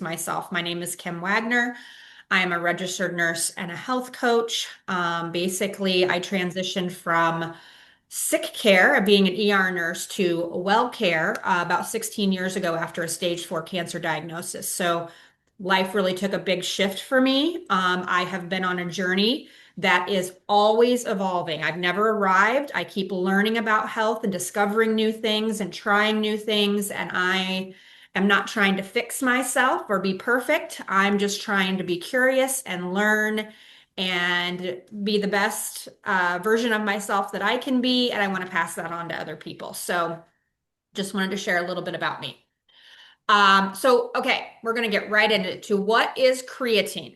Myself. My name is Kim Wagner. I am a registered nurse and a health coach. Basically, I transitioned from sick care, being an ER nurse, to well care about 16 years ago after a stage 4 cancer diagnosis. So life really took a big shift for me. I have been on a journey that is always evolving. I've never arrived. I keep learning about health and discovering new things and trying new things. And I am not trying to fix myself or be perfect. I'm just trying to be curious and learn and be the best version of myself that I can be. And I want to pass that on to other people. So just wanted to share a little bit about me. Okay, we're going to get right into what is creatine.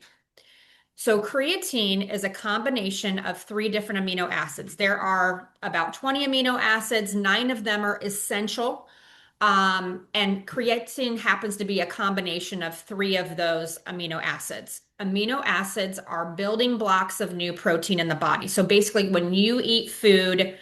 So creatine is a combination of three different amino acids. There are about 20 amino acids, nine of them are essential. And creatine happens to be a combination of three of those amino acids. Amino acids are building blocks of new protein in the body. So basically, when you eat food,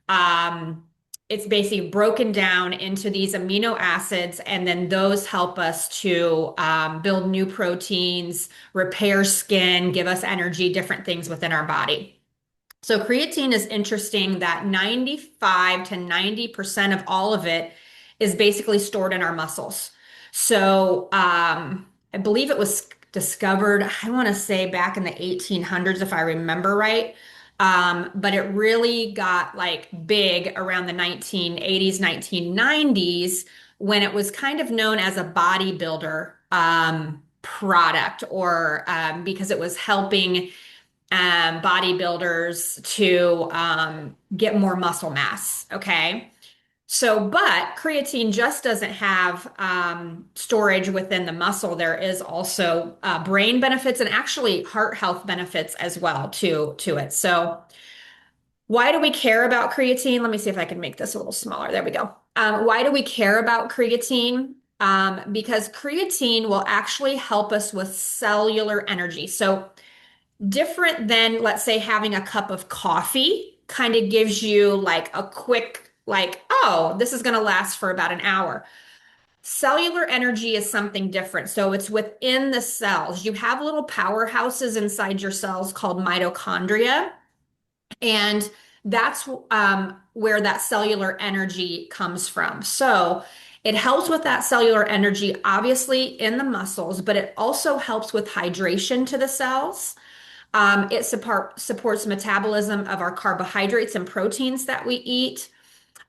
um, it's basically broken down into these amino acids, and then those help us to build new proteins, repair skin, give us energy, different things within our body. So creatine is interesting that 95 to 90% of all of it is basically stored in our muscles. So I believe it was discovered, I want to say back in the 1800s, if I remember right. But it really got like big around the 1980s, 1990s when it was kind of known as a bodybuilder product or because it was helping bodybuilders to get more muscle mass. Okay. So, but creatine just doesn't have storage within the muscle. There is also brain benefits and actually heart health benefits as well to it. So, why do we care about creatine? Let me see if I can make this a little smaller. There we go. Why do we care about creatine? Because creatine will actually help us with cellular energy. So, different than, let's say, having a cup of coffee kind of gives you like a quick, like, oh, this is going to last for about an hour. Cellular energy is something different. So it's within the cells. You have little powerhouses inside your cells called mitochondria. And that's where that cellular energy comes from. So it helps with that cellular energy, obviously, in the muscles, but it also helps with hydration to the cells. It supports metabolism of our carbohydrates and proteins that we eat.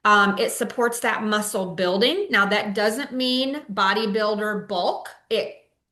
It supports that muscle building. Now, that doesn't mean bodybuilder bulk.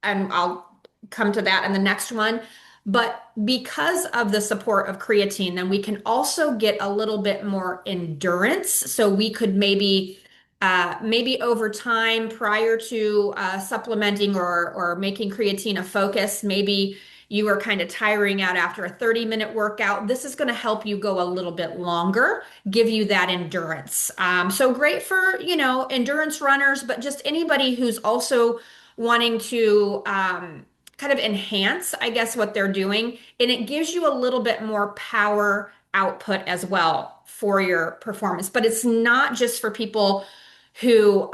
And I'll come to that in the next one. But because of the support of creatine, then we can also get a little bit more endurance. So we could maybe over time prior to supplementing or making creatine a focus, maybe you are kind of tiring out after a 30-minute workout. This is going to help you go a little bit longer, give you that endurance. So great for, endurance runners, but just anybody who's also wanting to kind of enhance, I guess, what they're doing. And it gives you a little bit more power output as well for your performance. But it's not just for people who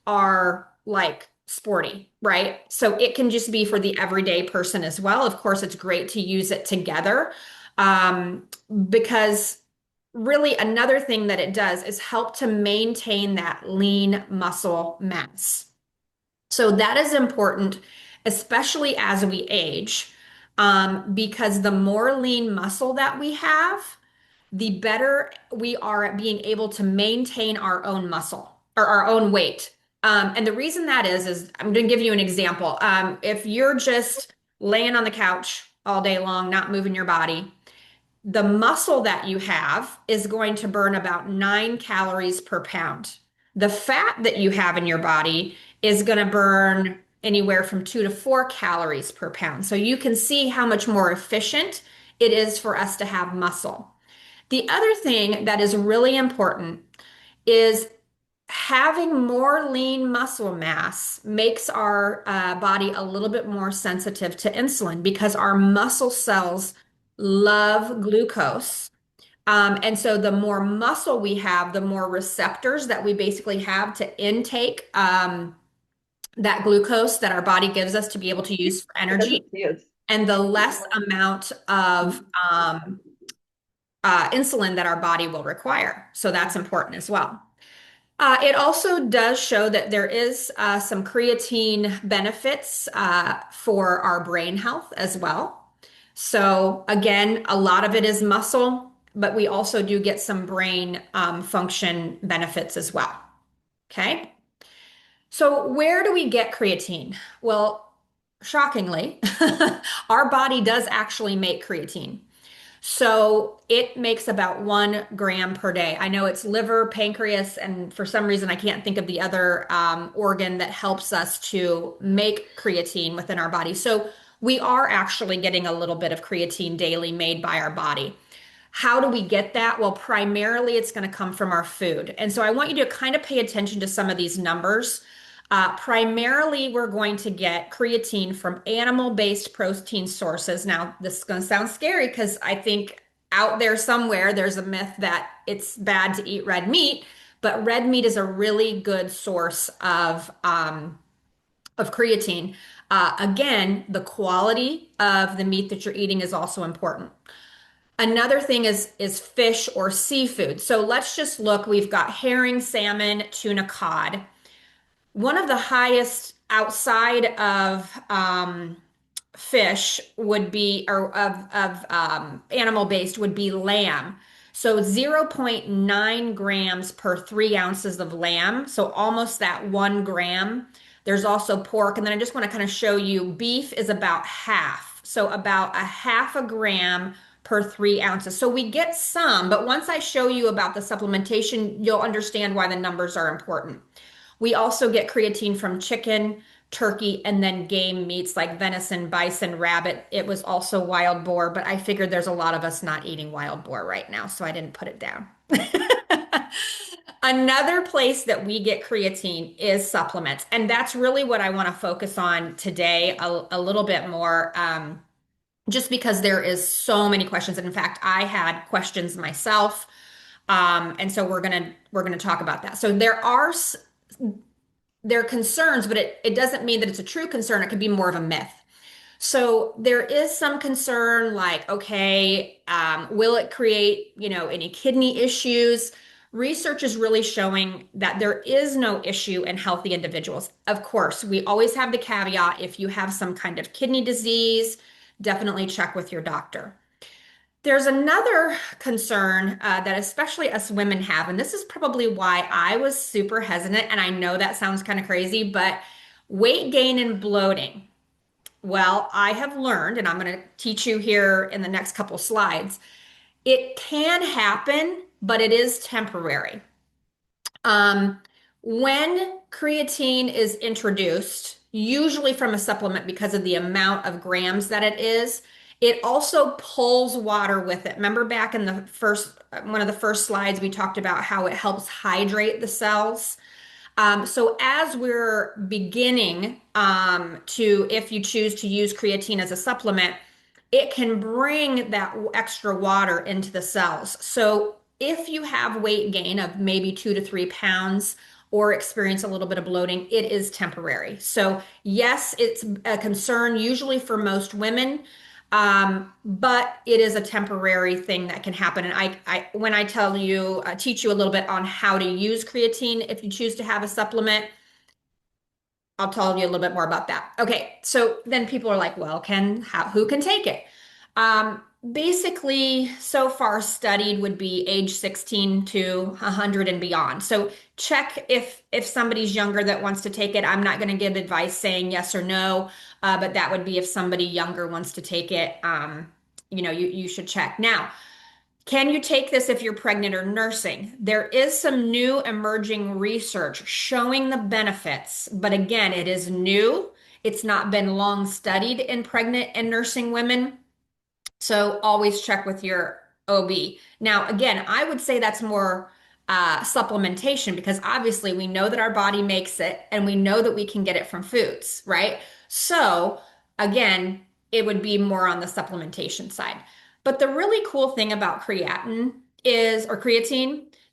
are like sporty, right? So it can just be for the everyday person as well. Of course, it's great to use it together because really another thing that it does is help to maintain that lean muscle mass. So that is important, especially as we age, because the more lean muscle that we have, the better we are at being able to maintain our own muscle or our own weight. And the reason that is I'm going to give you an example. If you're just laying on the couch all day long, not moving your body, the muscle that you have is going to burn about 9 calories per pound. The fat that you have in your body is going to burn anywhere from 2 to 4 calories per pound. So you can see how much more efficient it is for us to have muscle. The other thing that is really important is having more lean muscle mass makes our body a little bit more sensitive to insulin because our muscle cells love glucose. And so the more muscle we have, the more receptors that we basically have to intake that glucose that our body gives us to be able to use for Yes, energy, yes. and the less amount of insulin that our body will require. So that's important as well. It also does show that there is some creatine benefits for our brain health as well. So again, a lot of it is muscle, but we also do get some brain function benefits as well. Okay. So where do we get creatine? Well, shockingly, our body does actually make creatine. So it makes about 1 gram per day. I know it's liver, pancreas, and for some reason I can't think of the other organ that helps us to make creatine within our body. So we are actually getting a little bit of creatine daily made by our body. How do we get that? Well, primarily it's going to come from our food. And so I want you to kind of pay attention to some of these numbers. Primarily, we're going to get creatine from animal-based protein sources. Now, this is going to sound scary because I think out there somewhere there's a myth that it's bad to eat red meat, but red meat is a really good source of creatine. Again, the quality of the meat that you're eating is also important. Another thing is fish or seafood. So let's just look. We've got herring, salmon, tuna, cod. One of the highest outside of fish would be, or of animal based would be lamb. So 0.9 grams per 3 ounces of lamb. So almost that 1 gram. There's also pork. And then I just want to kind of show you beef is about half. So about a half a gram per 3 ounces. So we get some, but once I show you about the supplementation, you'll understand why the numbers are important. We also get creatine from chicken, turkey, and then game meats like venison, bison, rabbit. It was also wild boar, but I figured there's a lot of us not eating wild boar right now, so I didn't put it down. Another place that we get creatine is supplements, and that's really what I want to focus on today a little bit more, just because there is so many questions. And in fact, I had questions myself, and so we're gonna talk about that. So there are concerns, but it doesn't mean that it's a true concern. It could be more of a myth. So there is some concern like, okay, will it create, any kidney issues? Research is really showing that there is no issue in healthy individuals. Of course, we always have the caveat, if you have some kind of kidney disease, definitely check with your doctor. There's another concern that especially us women have, and this is probably why I was super hesitant. And I know that sounds kind of crazy, but weight gain and bloating. Well, I have learned, and I'm going to teach you here in the next couple slides, it can happen, but it is temporary. Um, when creatine is introduced, usually from a supplement because of the amount of grams that it also pulls water with it. Remember back in the first, one of the first slides, we talked about how it helps hydrate the cells. So as we're beginning if you choose to use creatine as a supplement, it can bring that extra water into the cells. So if you have weight gain of maybe 2 to 3 pounds or experience a little bit of bloating, it is temporary. So yes, it's a concern usually for most women. But it is a temporary thing that can happen. And when I tell you, teach you a little bit on how to use creatine if you choose to have a supplement, I'll tell you a little bit more about that. Okay, so then people are like, well, who can take it? Basically, so far studied would be age 16 to 100 and beyond. So check if somebody's younger that wants to take it. I'm not going to give advice saying yes or no, but that would be if somebody younger wants to take it. You should check. Now, can you take this if you're pregnant or nursing? There is some new emerging research showing the benefits, but again, it is new. It's not been long studied in pregnant and nursing women. So always check with your OB. Now, again, I would say that's more supplementation because obviously we know that our body makes it and we know that we can get it from foods, right? So again, it would be more on the supplementation side. But the really cool thing about creatine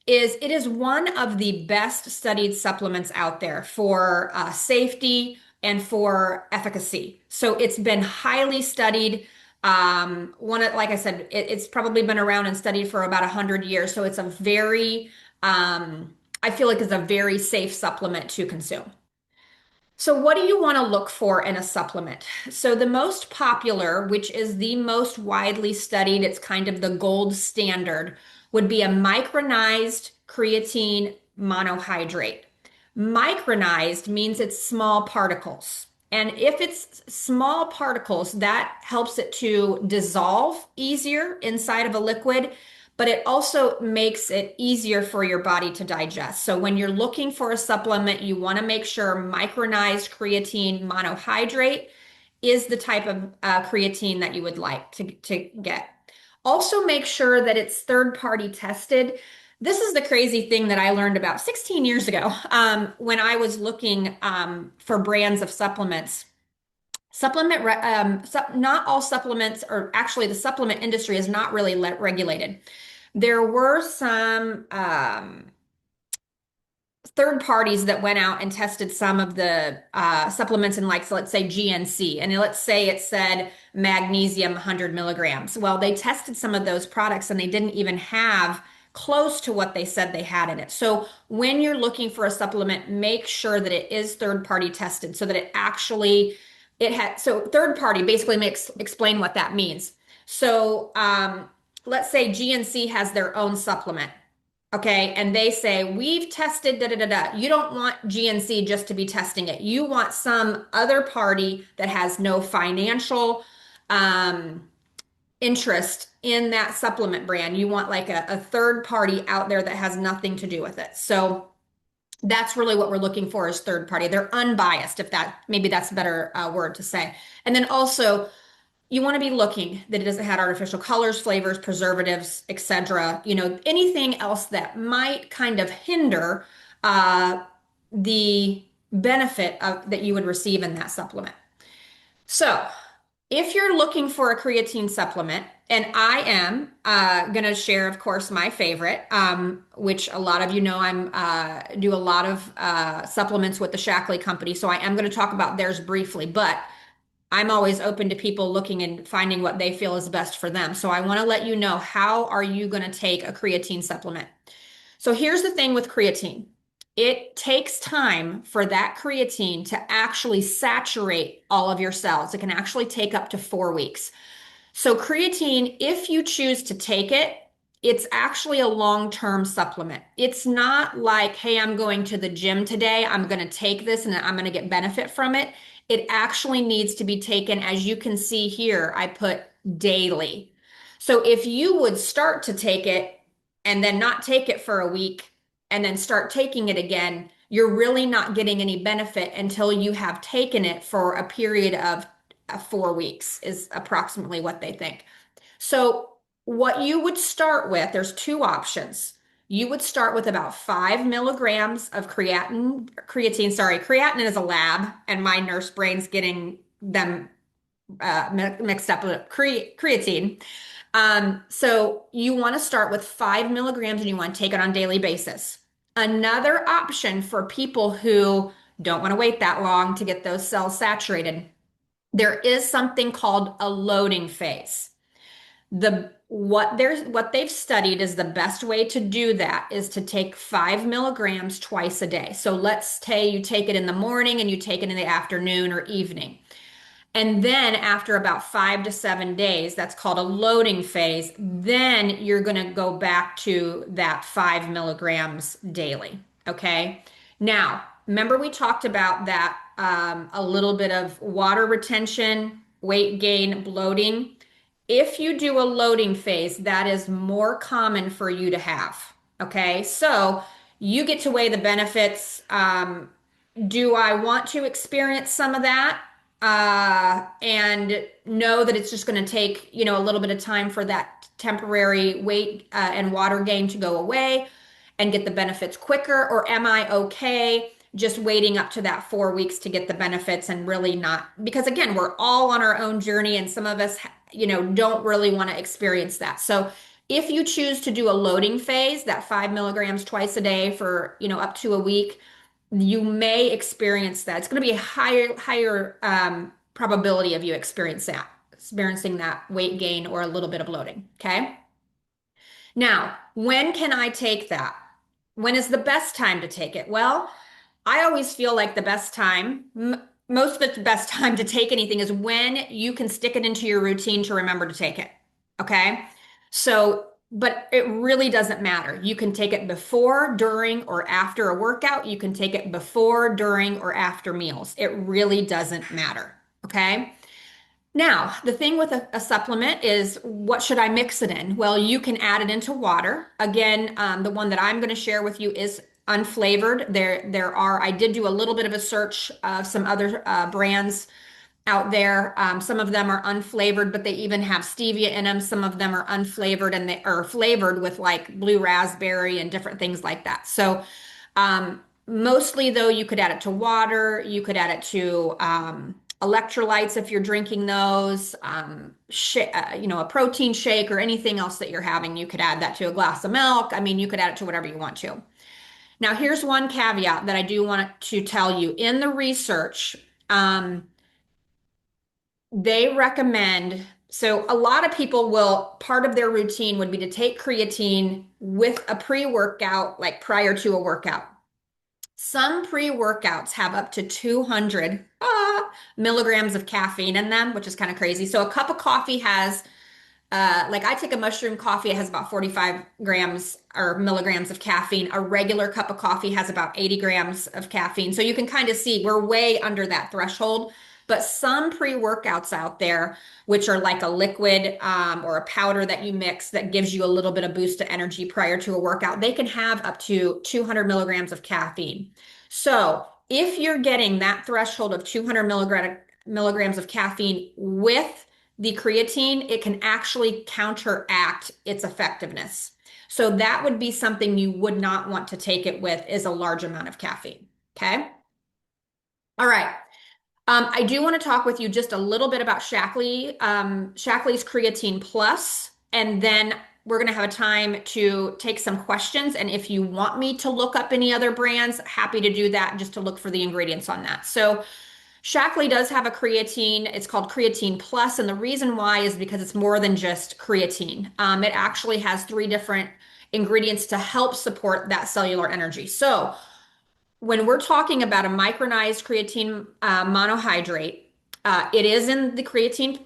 is it is one of the best studied supplements out there for safety and for efficacy. So it's been highly studied. Like I said, it's probably been around and studied for about 100 years. So it's a very, I feel like it's a very safe supplement to consume. So, what do you want to look for in a supplement? So, the most popular, which is the most widely studied, it's kind of the gold standard, would be a micronized creatine monohydrate. Micronized means it's small particles. And if it's small particles, that helps it to dissolve easier inside of a liquid, but it also makes it easier for your body to digest. So when you're looking for a supplement, you want to make sure micronized creatine monohydrate is the type of creatine that you would like to get. Also, make sure that it's third party tested. This is the crazy thing that I learned about 16 years ago when I was looking for brands of supplements. Not all supplements, or actually, the supplement industry is not really regulated. There were some third parties that went out and tested some of the supplements in, like, so let's say GNC, and let's say it said magnesium 100 milligrams. Well, they tested some of those products and they didn't even have close to what they said they had in it. So when you're looking for a supplement, make sure that it is third party tested so that it actually it had so third party basically makes explain what that means. So let's say GNC has their own supplement. Okay, and they say, we've tested da da da da. You don't want GNC just to be testing it. You want some other party that has no financial um, interest in that supplement brand. You want like a third party out there that has nothing to do with it. So that's really what we're looking for is third party. They're unbiased, if that maybe that's a better word to say. And then also, you want to be looking that it doesn't have artificial colors, flavors, preservatives, etc. Anything else that might kind of hinder the benefit that you would receive in that supplement. So, if you're looking for a creatine supplement, and I am going to share, of course, my favorite, which a lot of you know I'm do a lot of supplements with the Shackley Company. So I am going to talk about theirs briefly, but I'm always open to people looking and finding what they feel is best for them. So I want to let you know, how are you going to take a creatine supplement? So here's the thing with creatine. It takes time for that creatine to actually saturate all of your cells. It can actually take up to 4 weeks. So creatine, if you choose to take it, it's actually a long-term supplement. It's not like, hey, I'm going to the gym today, I'm going to take this and I'm going to get benefit from it. It actually needs to be taken, as you can see here, I put daily. So if you would start to take it and then not take it for a week and then start taking it again, you're really not getting any benefit until you have taken it for a period of 4 weeks, is approximately what they think. So what you would start with, there's two options. You would start with about 5 milligrams of creatine. Sorry, creatine is a lab, and my nurse brain's getting them mixed up with creatine. So you want to start with 5 milligrams and you want to take it on a daily basis. Another option for people who don't want to wait that long to get those cells saturated, there is something called a loading phase. What they've studied is the best way to do that is to take 5 milligrams twice a day. So let's say you take it in the morning and you take it in the afternoon or evening. And then after about 5 to 7 days, that's called a loading phase, then you're going to go back to that 5 milligrams daily. Okay. Now, remember we talked about that a little bit of water retention, weight gain, bloating. If you do a loading phase, that is more common for you to have. Okay. So you get to weigh the benefits. Do I want to experience some of that? And know that it's just going to take, a little bit of time for that temporary weight and water gain to go away and get the benefits quicker? Or am I okay just waiting up to that 4 weeks to get the benefits and really not? Because again, we're all on our own journey and some of us, don't really want to experience that. So If you choose to do a loading phase, that 5 milligrams twice a day for, up to a week, you may experience that. It's going to be a higher probability of you experiencing that weight gain or a little bit of bloating. Okay. Now, when can I take that? When is the best time to take it? Well, I always feel like the best time, most of the best time to take anything is when you can stick it into your routine to remember to take it. Okay. So, but it really doesn't matter. You can take it before, during, or after a workout. You can take it before, during, or after meals. It really doesn't matter. Okay. Now, the thing with a supplement is what should I mix it in? Well, you can add it into water. Again, the one that I'm going to share with you is unflavored. I did do a little bit of a search of some other brands out there. Some of them are unflavored, but they even have stevia in them. Some of them are unflavored and they are flavored with like blue raspberry and different things like that. So, mostly though, you could add it to water. You could add it to electrolytes if you're drinking those. A protein shake or anything else that you're having. You could add that to a glass of milk. I mean, you could add it to whatever you want to. Now, here's one caveat that I do want to tell you. In the research, they recommend, so a lot of people will, part of their routine would be to take creatine with a pre-workout, like prior to a workout. Some pre-workouts have up to 200 milligrams of caffeine in them, which is kind of crazy. So a cup of coffee has like I take a mushroom coffee, it has about 45 grams or milligrams of caffeine. A regular cup of coffee has about 80 grams of caffeine. So you can kind of see we're way under that threshold. But some pre-workouts out there, which are like a liquid or a powder that you mix that gives you a little bit of boost to energy prior to a workout, they can have up to 200 milligrams of caffeine. So if you're getting that threshold of 200 milligrams of caffeine with the creatine, it can actually counteract its effectiveness. So that would be something you would not want to take it with, is a large amount of caffeine. Okay. All right. I do want to talk with you just a little bit about Shaklee's Creatine Plus, and then we're going to have a time to take some questions. And if you want me to look up any other brands, happy to do that, just to look for the ingredients on that. So Shaklee does have a creatine. It's called Creatine Plus, and the reason why is because it's more than just creatine. It actually has 3 different ingredients to help support that cellular energy. So when we're talking about a micronized creatine monohydrate, it is in the Creatine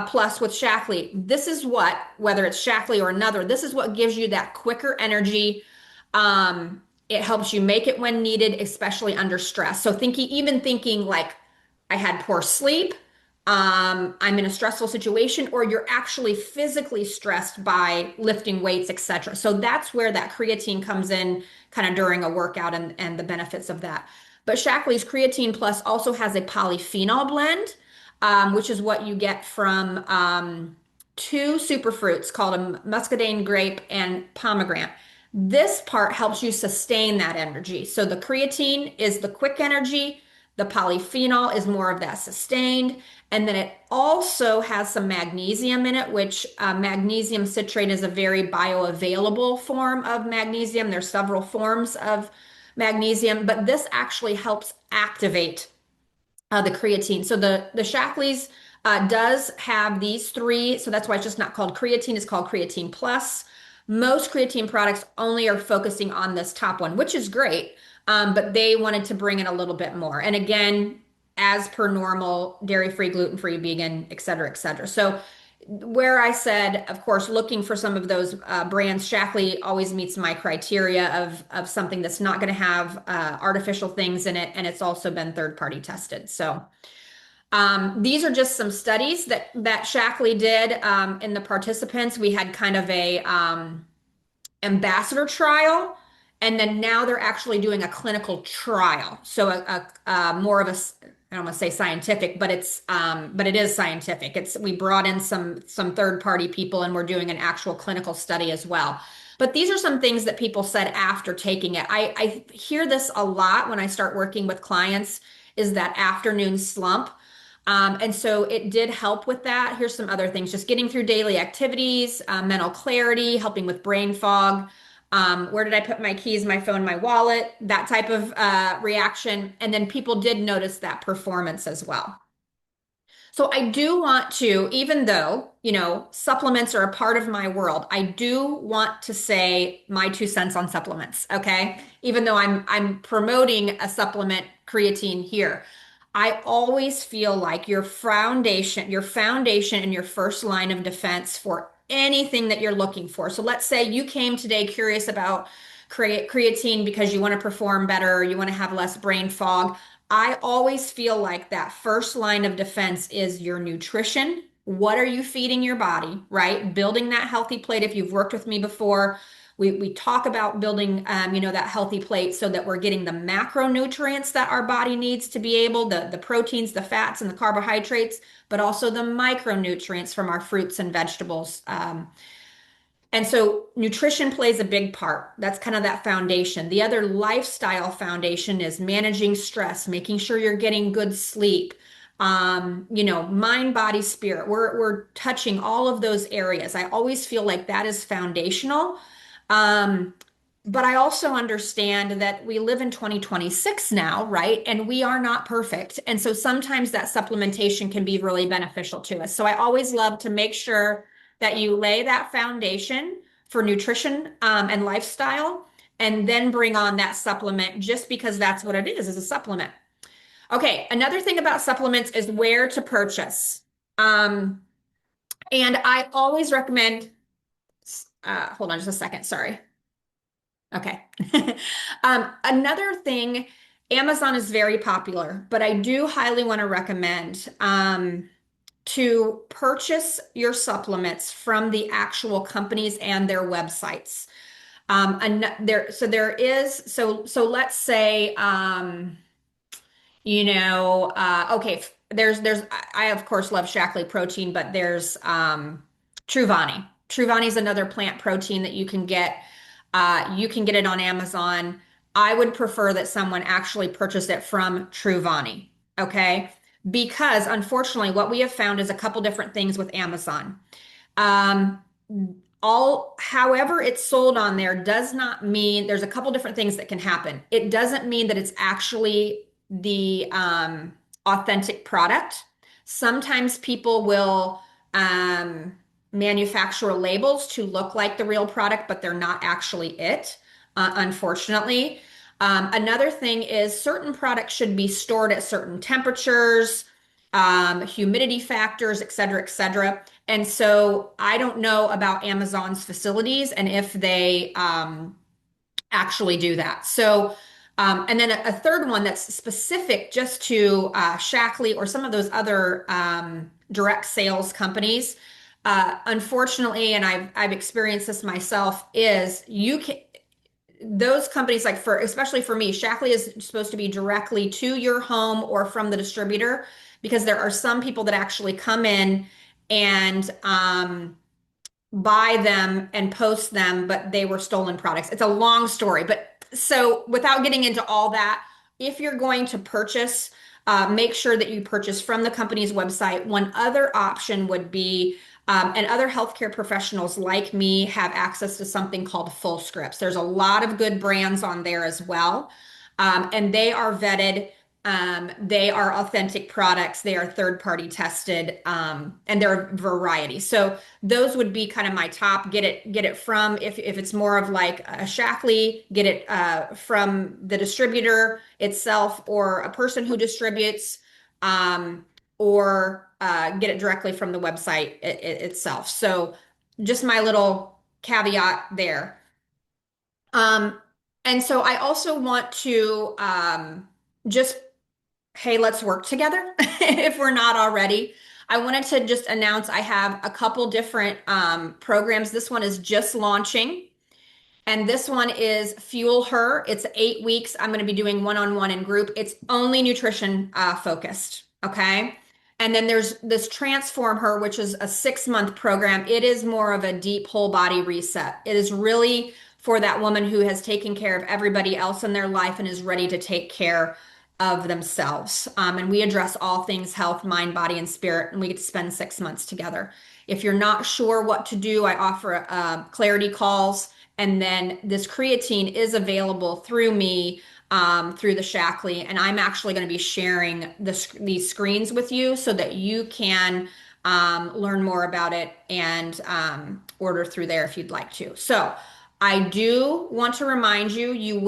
Plus with Shaklee. This is what, whether it's Shaklee or another, this is what gives you that quicker energy. It helps you make it when needed, especially under stress. So even thinking like, I had poor sleep, I'm in a stressful situation, or you're actually physically stressed by lifting weights, etc. So that's where that creatine comes in kind of during a workout and the benefits of that. But Shaklee's Creatine Plus also has a polyphenol blend, which is what you get from 2 superfruits called a muscadine grape and pomegranate. This part helps you sustain that energy. So the creatine is the quick energy. The polyphenol is more of that sustained. And then it also has some magnesium in it, which magnesium citrate is a very bioavailable form of magnesium. There's several forms of magnesium, but this actually helps activate the creatine. So the Shaklee's does have these 3. So that's why it's just not called creatine. It's called Creatine Plus. Most creatine products only are focusing on this top one, which is great. But they wanted to bring in a little bit more. And again, as per normal, dairy-free, gluten-free, vegan, et cetera, et cetera. So where I said, of course, looking for some of those brands, Shaklee always meets my criteria of something that's not going to have artificial things in it, and it's also been third-party tested. So these are just some studies that Shaklee did in the participants. We had kind of a ambassador trial, and then now they're actually doing a clinical trial. So a more of a, I don't want to say scientific, but it is scientific. We brought in some third party people, and we're doing an actual clinical study as well. But these are some things that people said after taking it. I hear this a lot when I start working with clients, is that afternoon slump. And so it did help with that. Here's some other things, just getting through daily activities, mental clarity, helping with brain fog. Where did I put my keys, my phone, my wallet? That type of reaction. And then people did notice that performance as well. So I do want to, even though, supplements are a part of my world, I do want to say my 2 cents on supplements, okay? Even though I'm promoting a supplement creatine here. I always feel like your foundation and your first line of defense for anything that you're looking for. So let's say you came today curious about creatine because you want to perform better, you want to have less brain fog. I always feel like that first line of defense is your nutrition. What are you feeding your body, right? Building that healthy plate. If you've worked with me before, we talk about building, that healthy plate so that we're getting the macronutrients that our body needs to be able, the proteins, the fats, and the carbohydrates, but also the micronutrients from our fruits and vegetables. And so nutrition plays a big part. That's kind of that foundation. The other lifestyle foundation is managing stress, making sure you're getting good sleep. Mind, body, spirit. We're touching all of those areas. I always feel like that is foundational. Um, but I also understand that we live in 2026 now, right? And we are not perfect. And so sometimes that supplementation can be really beneficial to us. So I always love to make sure that you lay that foundation for nutrition, and lifestyle, and then bring on that supplement just because that's what it is a supplement. Okay, another thing about supplements is where to purchase. Um, and I always recommend, hold on just a second, sorry. Okay. Another thing, Amazon is very popular, but I do highly want to recommend to purchase your supplements from the actual companies and their websites. And there is, so let's say, okay, I of course love Shaklee protein, but there's Truvani. Truvani is another plant protein that you can get. You can get it on Amazon. I would prefer that someone actually purchase it from Truvani, okay? Because unfortunately, what we have found is a couple different things with Amazon. Um, however it's sold on there does not mean there's a couple different things that can happen. It doesn't mean that it's actually the authentic product. Sometimes people will manufacture labels to look like the real product, but they're not actually it, unfortunately. Another thing is certain products should be stored at certain temperatures, humidity factors, et cetera, et cetera. And so I don't know about Amazon's facilities and if they actually do that. So, and then a third one that's specific just to Shaklee or some of those other direct sales companies. Unfortunately, and I've experienced this myself, is you can those companies like especially for me, Shaklee is supposed to be directly to your home or from the distributor because there are some people that actually come in and buy them and post them, but they were stolen products. It's a long story, but so without getting into all that, if you're going to purchase, make sure that you purchase from the company's website. One other option would be, and other healthcare professionals like me have access to something called Full Scripts. There's a lot of good brands on there as well, and they are vetted. They are authentic products. They are third party tested, and they're a variety. So those would be kind of my top. Get it from if it's more of like a Shaklee, get it from the distributor itself or a person who distributes, or get it directly from the website itself. So just my little caveat there. Um, and so I also want to just hey, let's work together if we're not already. I wanted to just announce I have a couple different programs. This one is just launching, and this one is Fuel Her. It's 8 weeks. I'm going to be doing one-on-one and group. It's only nutrition focused. Okay. And then there's this Transform Her, which is a 6-month program. It is more of a deep whole body reset. It is really for that woman who has taken care of everybody else in their life and is ready to take care of themselves. And we address all things health, mind, body, and spirit, and we get to spend 6 months together. If you're not sure what to do, I offer clarity calls, and then this creatine is available through me, through the Shackley, and I'm actually going to be sharing these screens with you so that you can learn more about it and order through there if you'd like to. So I do want to remind you, you